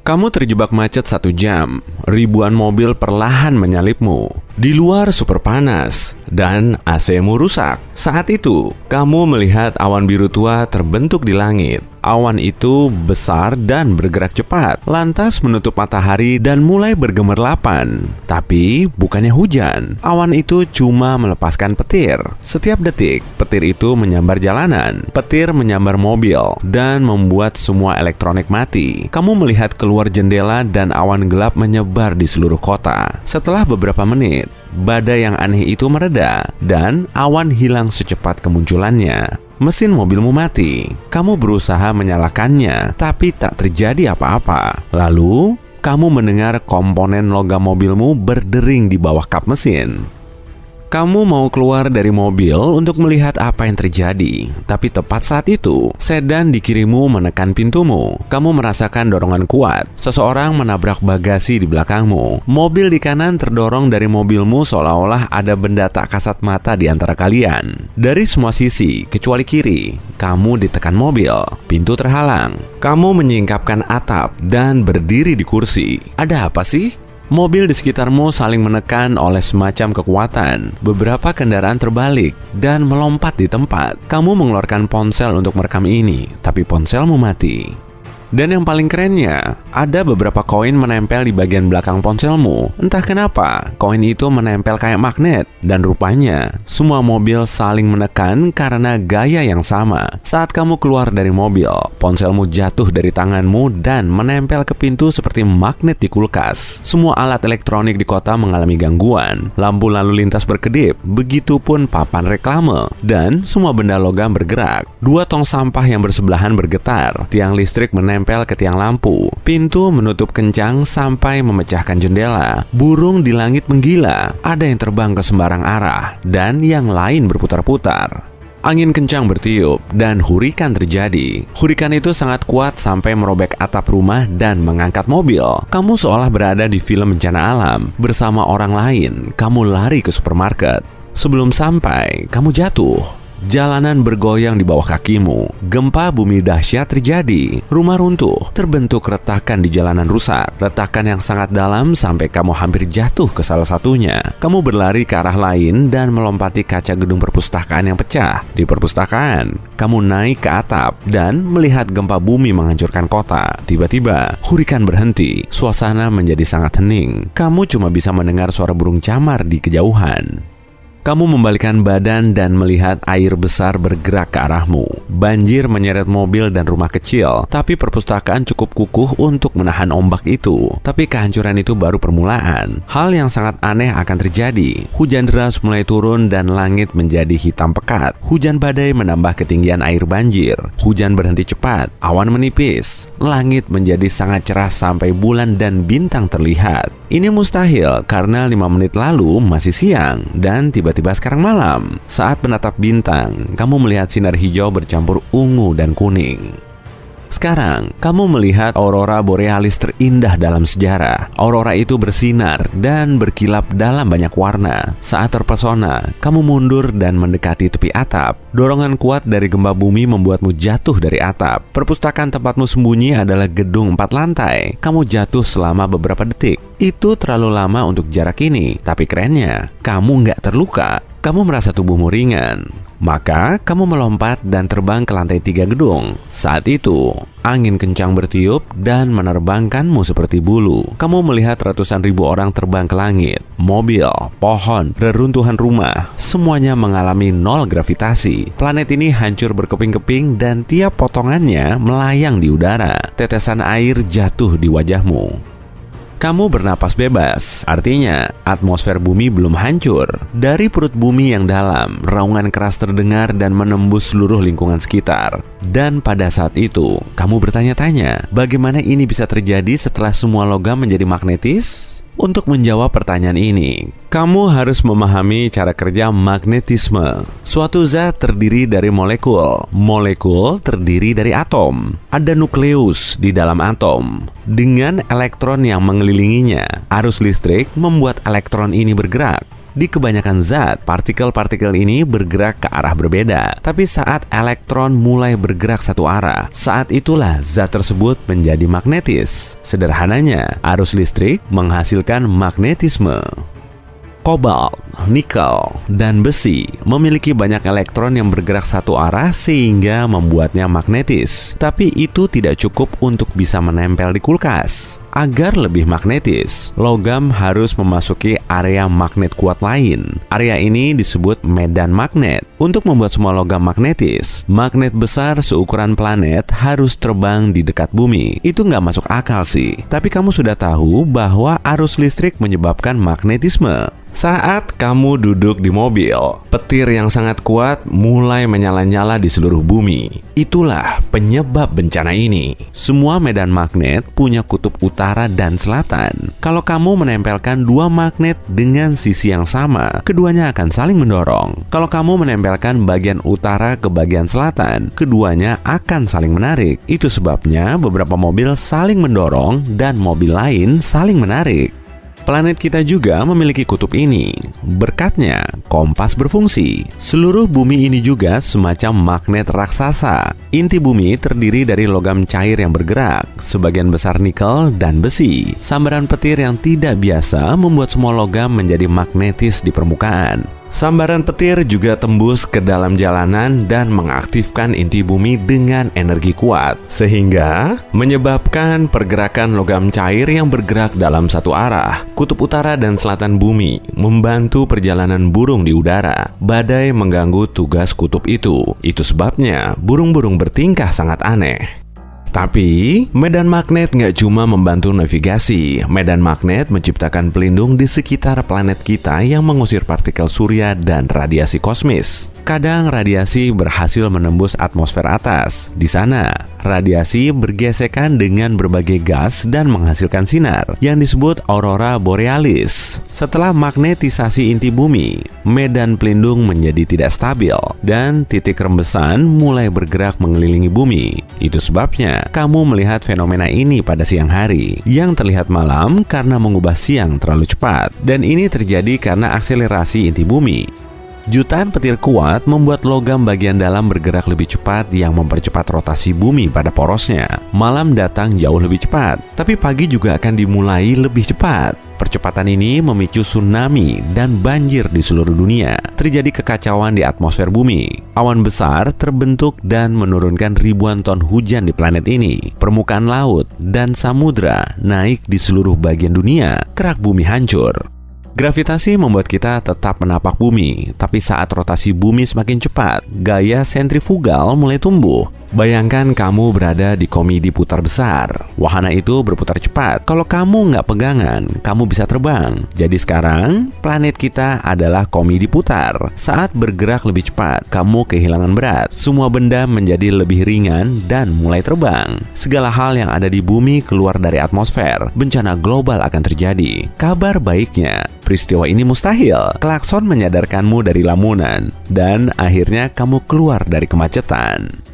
Kamu terjebak macet 1 jam, ribuan mobil perlahan menyalipmu. Di luar super panas, dan AC-mu rusak. Saat itu, kamu melihat awan biru tua terbentuk di langit. Awan itu besar dan bergerak cepat, lantas menutup matahari dan mulai bergemerlapan. Tapi bukannya hujan, awan itu cuma melepaskan petir. Setiap detik, petir itu menyambar jalanan, petir menyambar mobil, dan membuat semua elektronik mati. Kamu melihat keluar jendela dan awan gelap menyebar di seluruh kota. Setelah beberapa menit, badai yang aneh itu mereda dan awan hilang secepat kemunculannya. Mesin mobilmu mati. Kamu berusaha menyalakannya, tapi tak terjadi apa-apa. Lalu, kamu mendengar komponen logam mobilmu berdering di bawah kap mesin. Kamu mau keluar dari mobil untuk melihat apa yang terjadi, tapi tepat saat itu, sedan di kirimu menekan pintumu. Kamu merasakan dorongan kuat. Seseorang menabrak bagasi di belakangmu. Mobil di kanan terdorong dari mobilmu seolah-olah ada benda tak kasat mata di antara kalian. Dari semua sisi, kecuali kiri, kamu ditekan mobil. Pintu terhalang. Kamu menyingkapkan atap dan berdiri di kursi. Ada apa sih? Mobil di sekitarmu saling menekan oleh semacam kekuatan. Beberapa kendaraan terbalik dan melompat di tempat. Kamu mengeluarkan ponsel untuk merekam ini, tapi ponselmu mati. Dan yang paling kerennya, ada beberapa koin menempel di bagian belakang ponselmu. Entah kenapa, koin itu menempel kayak magnet. Dan rupanya, semua mobil saling menekan karena gaya yang sama. Saat kamu keluar dari mobil, ponselmu jatuh dari tanganmu dan menempel ke pintu seperti magnet di kulkas. Semua alat elektronik di kota mengalami gangguan. Lampu lalu lintas berkedip, begitupun papan reklame. Dan semua benda logam bergerak. 2 tong sampah yang bersebelahan bergetar. Tiang listrik menempel ke tiang lampu. Pintu menutup kencang sampai memecahkan jendela. Burung di langit menggila. Ada yang terbang ke sembarang arah dan yang lain berputar-putar. Angin kencang bertiup dan hurikan terjadi. Hurikan itu sangat kuat sampai merobek atap rumah dan mengangkat mobil. Kamu seolah berada di film bencana alam. Bersama orang lain, kamu lari ke supermarket. Sebelum sampai, kamu jatuh. Jalanan bergoyang di bawah kakimu. Gempa bumi dahsyat terjadi. Rumah runtuh. Terbentuk retakan di jalanan rusak. Retakan yang sangat dalam sampai kamu hampir jatuh ke salah satunya. Kamu berlari ke arah lain dan melompati kaca gedung perpustakaan yang pecah. Di perpustakaan, kamu naik ke atap dan melihat gempa bumi menghancurkan kota. Tiba-tiba, hurikan berhenti. Suasana menjadi sangat hening. Kamu cuma bisa mendengar suara burung camar di kejauhan. Kamu membalikkan badan dan melihat air besar bergerak ke arahmu. Banjir menyeret mobil dan rumah kecil, tapi perpustakaan cukup kukuh untuk menahan ombak itu. Tapi kehancuran itu baru permulaan. Hal yang sangat aneh akan terjadi. Hujan deras mulai turun dan langit menjadi hitam pekat. Hujan badai menambah ketinggian air banjir. Hujan berhenti cepat, awan menipis. Langit menjadi sangat cerah sampai bulan dan bintang terlihat. Ini mustahil karena 5 menit lalu masih siang dan tiba-tiba sekarang malam. Saat menatap bintang, kamu melihat sinar hijau bercampur ungu dan kuning. Sekarang, kamu melihat aurora borealis terindah dalam sejarah. Aurora itu bersinar dan berkilap dalam banyak warna. Saat terpesona, kamu mundur dan mendekati tepi atap. Dorongan kuat dari gempa bumi membuatmu jatuh dari atap. Perpustakaan tempatmu sembunyi adalah gedung 4 lantai. Kamu jatuh selama beberapa detik. Itu terlalu lama untuk jarak ini. Tapi kerennya, kamu nggak terluka. Kamu merasa tubuhmu ringan. Maka kamu melompat dan terbang ke lantai 3 gedung. Saat itu, angin kencang bertiup dan menerbangkanmu seperti bulu. Kamu melihat ratusan ribu orang terbang ke langit. Mobil, pohon, reruntuhan rumah, semuanya mengalami nol gravitasi. Planet ini hancur berkeping-keping dan tiap potongannya melayang di udara. Tetesan air jatuh di wajahmu. Kamu bernapas bebas, artinya atmosfer bumi belum hancur. Dari perut bumi yang dalam, raungan keras terdengar dan menembus seluruh lingkungan sekitar. Dan pada saat itu, kamu bertanya-tanya, bagaimana ini bisa terjadi setelah semua logam menjadi magnetis? Untuk menjawab pertanyaan ini, kamu harus memahami cara kerja magnetisme. Suatu zat terdiri dari molekul. Molekul terdiri dari atom. Ada nukleus di dalam atom. Dengan elektron yang mengelilinginya, arus listrik membuat elektron ini bergerak. Di kebanyakan zat, partikel-partikel ini bergerak ke arah berbeda. Tapi saat elektron mulai bergerak satu arah, saat itulah zat tersebut menjadi magnetis. Sederhananya, arus listrik menghasilkan magnetisme. Kobalt, nikel, dan besi memiliki banyak elektron yang bergerak satu arah sehingga membuatnya magnetis. Tapi itu tidak cukup untuk bisa menempel di kulkas. Agar lebih magnetis, logam harus memasuki area magnet kuat lain. Area ini disebut medan magnet. Untuk membuat semua logam magnetis, magnet besar seukuran planet harus terbang di dekat bumi. Itu nggak masuk akal sih. Tapi kamu sudah tahu bahwa arus listrik menyebabkan magnetisme. Saat kamu duduk di mobil, petir yang sangat kuat mulai menyala-nyala di seluruh bumi. Itulah penyebab bencana ini. Semua medan magnet punya kutub utara dan selatan. Kalau kamu menempelkan dua magnet dengan sisi yang sama, keduanya akan saling mendorong. Kalau kamu menempelkan bagian utara ke bagian selatan, keduanya akan saling menarik. Itu sebabnya beberapa mobil saling mendorong dan mobil lain saling menarik. Planet kita juga memiliki kutub ini. Berkatnya, kompas berfungsi. Seluruh bumi ini juga semacam magnet raksasa. Inti bumi terdiri dari logam cair yang bergerak, sebagian besar nikel dan besi. Sambaran petir yang tidak biasa membuat semua logam menjadi magnetis di permukaan. Sambaran petir juga tembus ke dalam jalanan dan mengaktifkan inti bumi dengan energi kuat, sehingga menyebabkan pergerakan logam cair yang bergerak dalam satu arah. Kutub utara dan selatan bumi membantu perjalanan burung di udara. Badai mengganggu tugas kutub itu. Itu sebabnya burung-burung bertingkah sangat aneh. Tapi, medan magnet nggak cuma membantu navigasi. Medan magnet menciptakan pelindung di sekitar planet kita yang mengusir partikel surya dan radiasi kosmis. Kadang radiasi berhasil menembus atmosfer atas. Di sana, radiasi bergesekan dengan berbagai gas dan menghasilkan sinar yang disebut aurora borealis. Setelah magnetisasi inti bumi, medan pelindung menjadi tidak stabil dan titik rembesan mulai bergerak mengelilingi bumi. Itu sebabnya kamu melihat fenomena ini pada siang hari yang terlihat malam karena mengubah siang terlalu cepat. Dan ini terjadi karena akselerasi inti bumi. Jutaan petir kuat membuat logam bagian dalam bergerak lebih cepat yang mempercepat rotasi bumi pada porosnya. Malam datang jauh lebih cepat, tapi pagi juga akan dimulai lebih cepat. Percepatan ini memicu tsunami dan banjir di seluruh dunia. Terjadi kekacauan di atmosfer bumi. Awan besar terbentuk dan menurunkan ribuan ton hujan di planet ini. Permukaan laut dan samudra naik di seluruh bagian dunia. Kerak bumi hancur. Gravitasi membuat kita tetap menapak bumi, tapi saat rotasi bumi semakin cepat, gaya sentrifugal mulai tumbuh. Bayangkan kamu berada di komedi putar besar. Wahana itu berputar cepat. Kalau kamu nggak pegangan, kamu bisa terbang. Jadi sekarang, planet kita adalah komedi putar. Saat bergerak lebih cepat, kamu kehilangan berat. Semua benda menjadi lebih ringan dan mulai terbang. Segala hal yang ada di bumi keluar dari atmosfer. Bencana global akan terjadi. Kabar baiknya, peristiwa ini mustahil. Klakson menyadarkanmu dari lamunan. Dan akhirnya kamu keluar dari kemacetan.